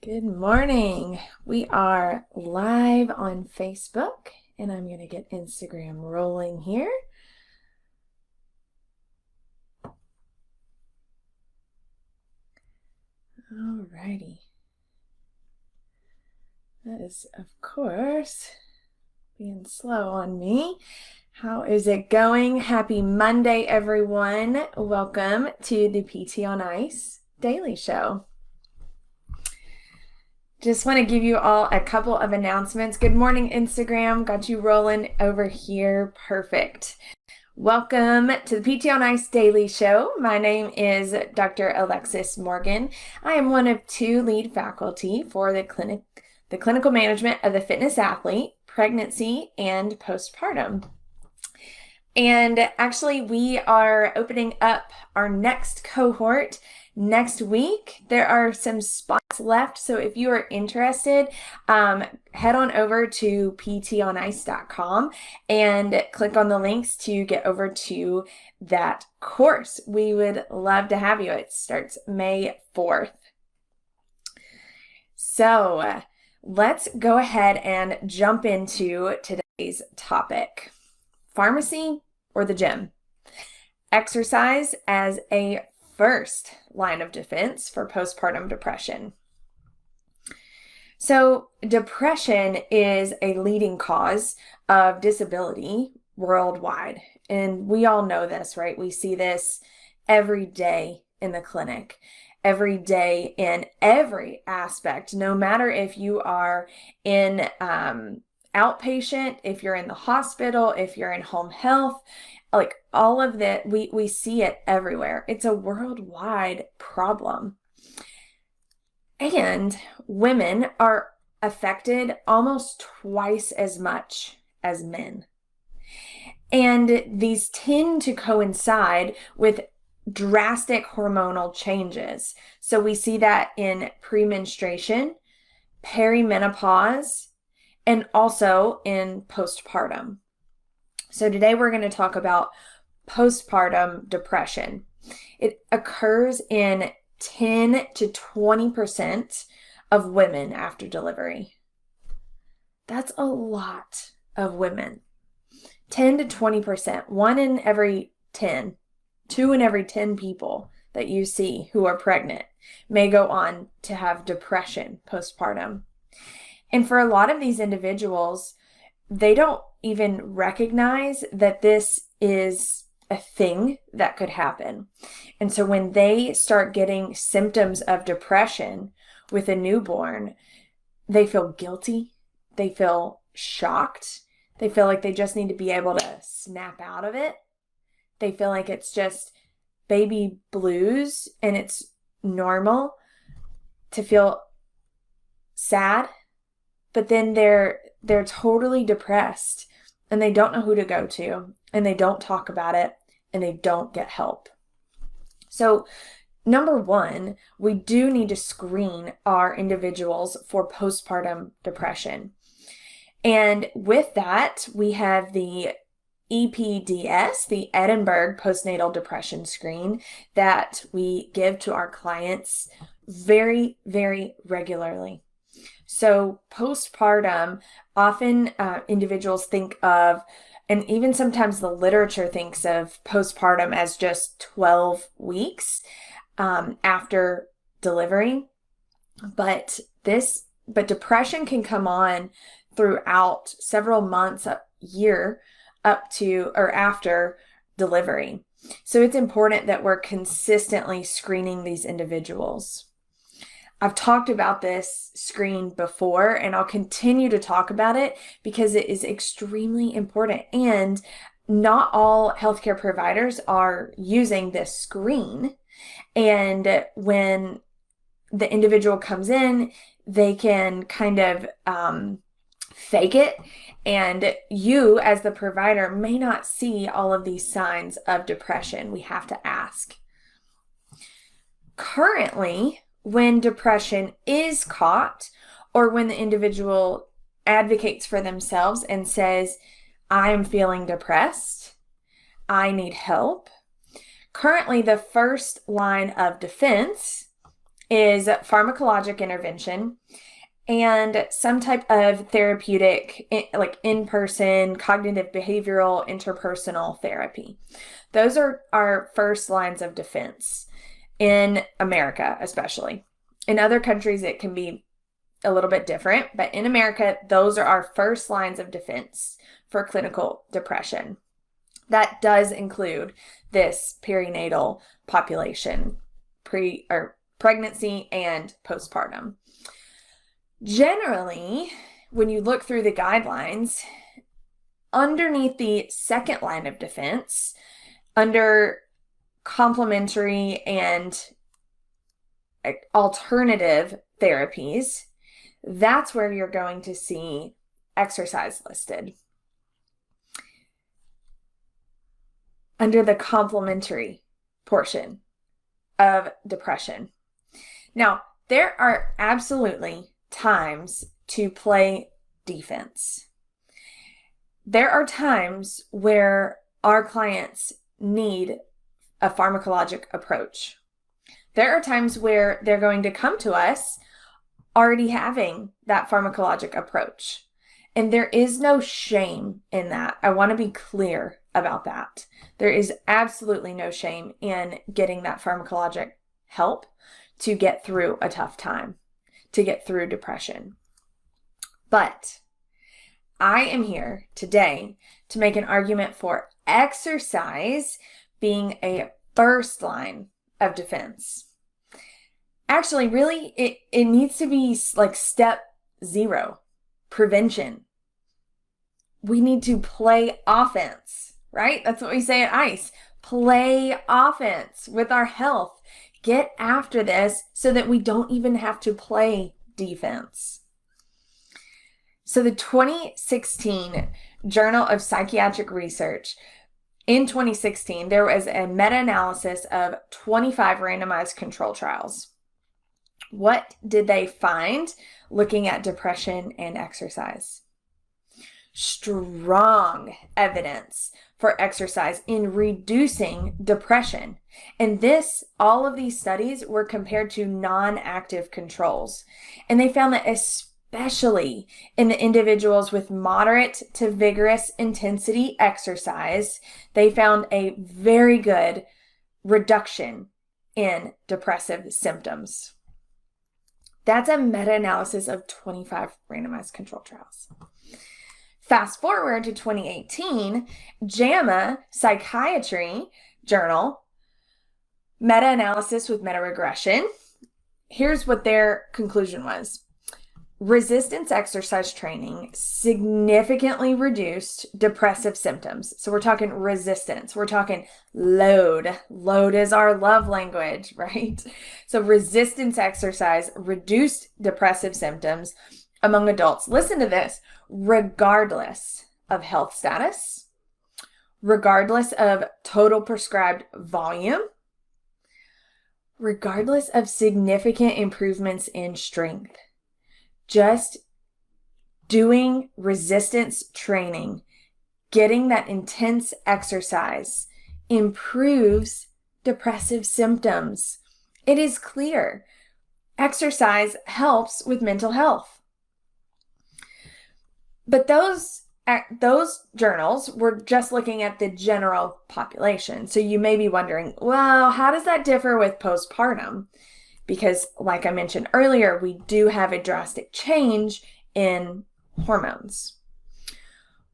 Good morning. We are live on Facebook, and I'm going to get Instagram rolling here. Alrighty. That is, of course, being slow on me. How is it going? Happy Monday, everyone. Welcome to the PT on Ice Daily Show. Just want to give you all a couple of announcements. Good morning, Instagram. Got you rolling over here. Perfect. Welcome to the PT on Ice Daily Show. My name is Dr. Alexis Morgan. I am one of two lead faculty for the clinical management of the fitness athlete, pregnancy, and postpartum. And actually, we are opening up our next cohort next week. There are some spots left, so if you are interested, head on over to ptonice.com and click on the links to get over to that course. We would love to have you. It starts May 4th. So let's go ahead and jump into today's topic. Pharmacy or the gym? Exercise as a first line of defense for postpartum depression. So depression is a leading cause of disability worldwide. And we all know this, right? We see this every day in the clinic, every day in every aspect, no matter if you are in outpatient, if you're in the hospital, if you're in home health, like all of that, we see it everywhere. It's a worldwide problem. And women are affected almost twice as much as men. And these tend to coincide with drastic hormonal changes. So we see that in premenstruation, perimenopause, and also in postpartum. So today we're going to talk about postpartum depression. It occurs in 10 to 20% of women after delivery. That's a lot of women. 10 to 20%, 1 in every 10, 2 in every 10 people that you see who are pregnant may go on to have depression postpartum. And for a lot of these individuals, they don't even recognize that this is a thing that could happen. And so when they start getting symptoms of depression with a newborn, they feel guilty, they feel shocked, they feel like they just need to be able to snap out of it. They feel like it's just baby blues and it's normal to feel sad. But then they're totally depressed and they don't know who to go to and they don't talk about it and they don't get help. So number one, we do need to screen our individuals for postpartum depression. And with that, we have the EPDS, the Edinburgh Postnatal Depression Screen, that we give to our clients very, very regularly. So postpartum, often individuals think of, and even sometimes the literature thinks of postpartum as just 12 weeks after delivery. But depression can come on throughout several months, a year, up to or after delivery. So it's important that we're consistently screening these individuals. I've talked about this screen before, and I'll continue to talk about it because it is extremely important. And not all healthcare providers are using this screen. And when the individual comes in, they can kind of fake it. And you, as the provider, may not see all of these signs of depression. We have to ask. Currently, when depression is caught, or when the individual advocates for themselves and says, I'm feeling depressed, I need help. Currently, the first line of defense is pharmacologic intervention and some type of therapeutic, like in-person, cognitive behavioral, interpersonal therapy. Those are our first lines of defense in America, especially. In other countries, it can be a little bit different, but in America, those are our first lines of defense for clinical depression. That does include this perinatal population, pregnancy and postpartum. Generally, when you look through the guidelines, underneath the second line of defense, under complementary and alternative therapies, that's where you're going to see exercise listed. Under the complementary portion of depression. Now, there are absolutely times to play defense. There are times where our clients need a pharmacologic approach. There are times where they're going to come to us already having that pharmacologic approach. And there is no shame in that. I want to be clear about that. There is absolutely no shame in getting that pharmacologic help to get through a tough time, to get through depression. But I am here today to make an argument for exercise being a first line of defense. Actually, really, it needs to be like step 0, prevention. We need to play offense, right? That's what we say at ICE. Play offense with our health. Get after this so that we don't even have to play defense. So the 2016 Journal of Psychiatric Research, in 2016, there was a meta-analysis of 25 randomized control trials. What did they find looking at depression and exercise? Strong evidence for exercise in reducing depression. And all of these studies were compared to non-active controls. And they found that especially in the individuals with moderate to vigorous intensity exercise, they found a very good reduction in depressive symptoms. That's a meta-analysis of 25 randomized control trials. Fast forward to 2018, JAMA Psychiatry Journal, meta-analysis with meta-regression. Here's what their conclusion was. Resistance exercise training significantly reduced depressive symptoms. So we're talking resistance. We're talking load. Load is our love language, right? So resistance exercise reduced depressive symptoms among adults. Listen to this. Regardless of health status, regardless of total prescribed volume, regardless of significant improvements in strength. Just doing resistance training, getting that intense exercise improves depressive symptoms. It is clear. Exercise helps with mental health. But those journals were just looking at the general population. So you may be wondering, well, how does that differ with postpartum? Because like I mentioned earlier, we do have a drastic change in hormones.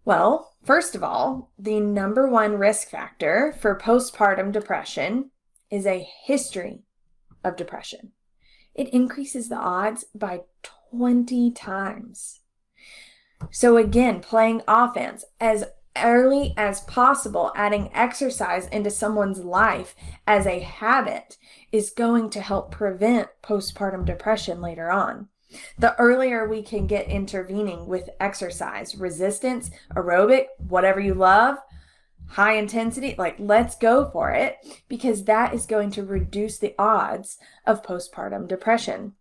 Well, first of all, the number one risk factor for postpartum depression is a history of depression. It increases the odds by 20 times. So again, playing offense as early as possible, adding exercise into someone's life as a habit is going to help prevent postpartum depression later on. The earlier we can get intervening with exercise, resistance, aerobic, whatever you love, high intensity, like let's go for it, because that is going to reduce the odds of postpartum depression.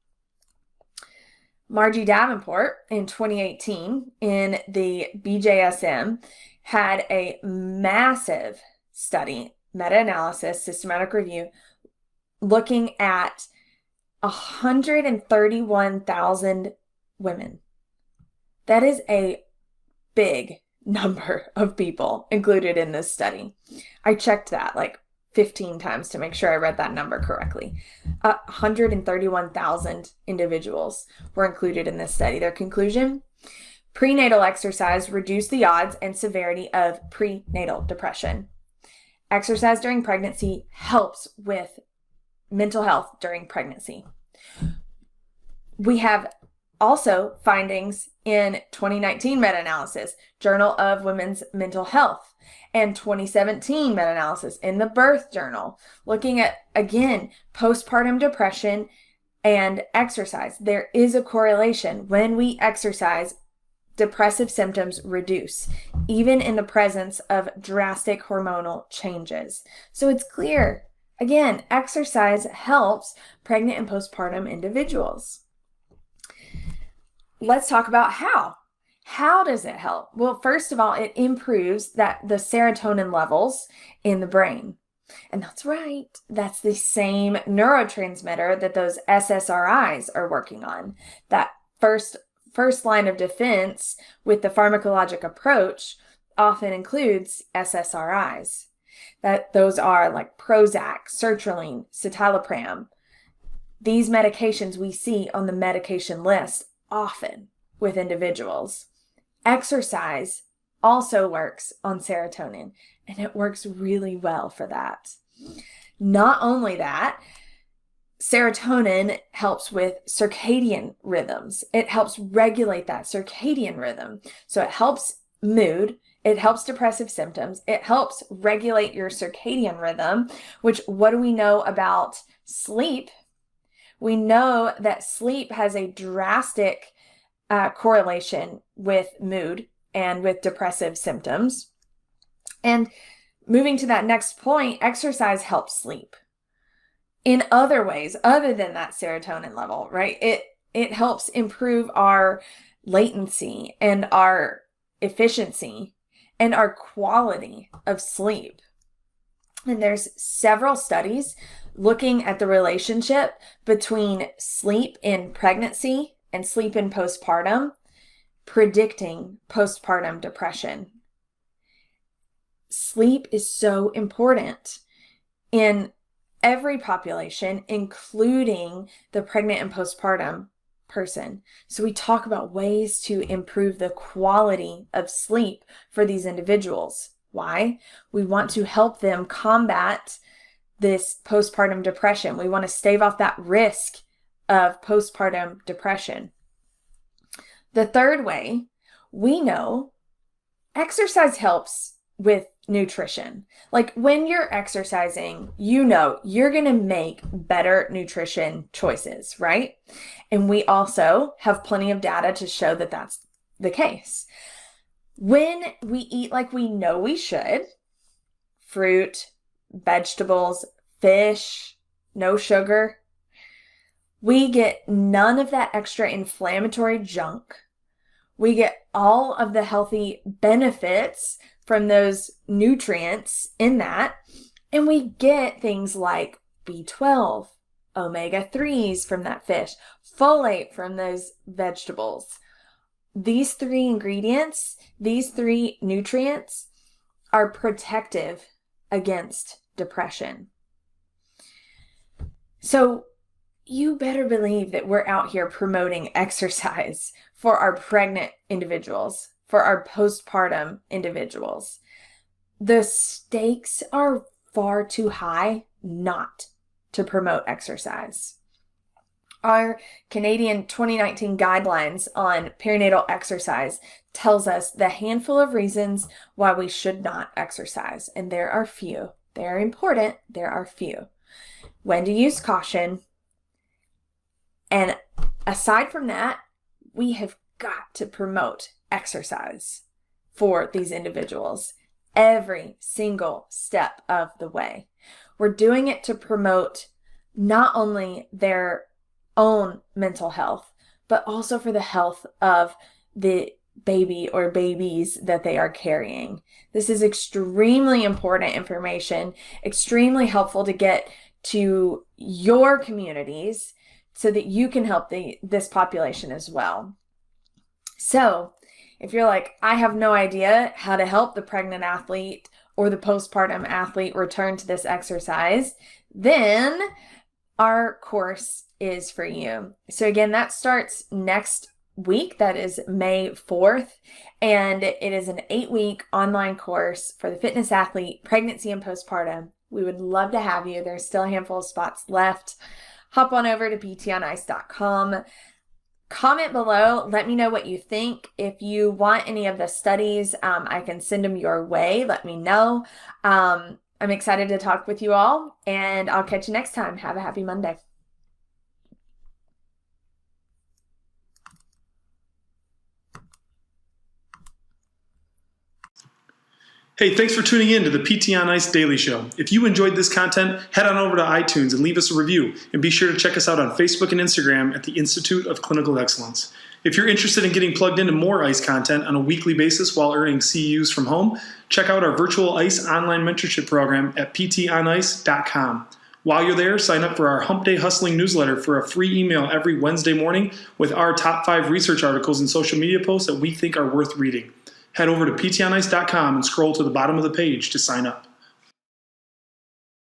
Margie Davenport in 2018 in the BJSM had a massive study, meta-analysis, systematic review, looking at 131,000 women. That is a big number of people included in this study. I checked that like 15 times to make sure I read that number correctly. 131,000 individuals were included in this study. Their conclusion: prenatal exercise reduced the odds and severity of prenatal depression. Exercise during pregnancy helps with mental health during pregnancy. We have also findings in 2019 meta-analysis, Journal of Women's Mental Health, and 2017 meta-analysis in the Birth Journal, looking at, again, postpartum depression and exercise. There is a correlation. When we exercise, depressive symptoms reduce, even in the presence of drastic hormonal changes. So it's clear, again, exercise helps pregnant and postpartum individuals. Let's talk about how. How does it help? Well, first of all, it improves the serotonin levels in the brain. And that's right. That's the same neurotransmitter that those SSRIs are working on. That first line of defense with the pharmacologic approach often includes SSRIs. Those are like Prozac, sertraline, citalopram. These medications we see on the medication list often with individuals. Exercise also works on serotonin, and it works really well for that. Not only that, serotonin helps with circadian rhythms. It helps regulate that circadian rhythm. So it helps mood, it helps depressive symptoms, it helps regulate your circadian rhythm, which what do we know about sleep? We know that sleep has a drastic correlation with mood and with depressive symptoms. And moving to that next point, exercise helps sleep in other ways other than that serotonin level, right? It helps improve our latency and our efficiency and our quality of sleep. And there's several studies looking at the relationship between sleep in pregnancy and sleep in postpartum, predicting postpartum depression. Sleep is so important in every population, including the pregnant and postpartum person. So we talk about ways to improve the quality of sleep for these individuals. Why? We want to help them combat this postpartum depression. We want to stave off that risk of postpartum depression. The third way, we know exercise helps with nutrition. Like when you're exercising, you know you're going to make better nutrition choices, right? And we also have plenty of data to show that that's the case. When we eat like we know we should, fruit, vegetables, fish, no sugar, we get none of that extra inflammatory junk. We get all of the healthy benefits from those nutrients in that, and we get things like B12, omega-3s from that fish, folate from those vegetables. These three ingredients, these three nutrients are protective against depression. So you better believe that we're out here promoting exercise for our pregnant individuals, for our postpartum individuals. The stakes are far too high not to promote exercise. Our Canadian 2019 guidelines on perinatal exercise tells us the handful of reasons why we should not exercise. And there are few. They are important. There are few. When to use caution. And aside from that, we have got to promote exercise for these individuals every single step of the way. We're doing it to promote not only their own mental health, but also for the health of the baby or babies that they are carrying. This is extremely important information, extremely helpful to get to your communities, so that you can help this population as well. So if you're like, I have no idea how to help the pregnant athlete or the postpartum athlete return to this exercise, then our course is for you. So again, that starts next week. That is May 4th. And it is an 8-week online course for the fitness athlete, pregnancy and postpartum. We would love to have you. There's still a handful of spots left. Hop on over to ptonice.com. Comment below. Let me know what you think. If you want any of the studies, I can send them your way. Let me know. I'm excited to talk with you all, and I'll catch you next time. Have a happy Monday. Hey, thanks for tuning in to the PT on Ice Daily Show. If you enjoyed this content, head on over to iTunes and leave us a review. And be sure to check us out on Facebook and Instagram at the Institute of Clinical Excellence. If you're interested in getting plugged into more ICE content on a weekly basis while earning CEUs from home, check out our virtual ICE online mentorship program at ptonice.com. While you're there, sign up for our Hump Day Hustling newsletter for a free email every Wednesday morning with our top 5 research articles and social media posts that we think are worth reading. Head over to ptonice.com and scroll to the bottom of the page to sign up.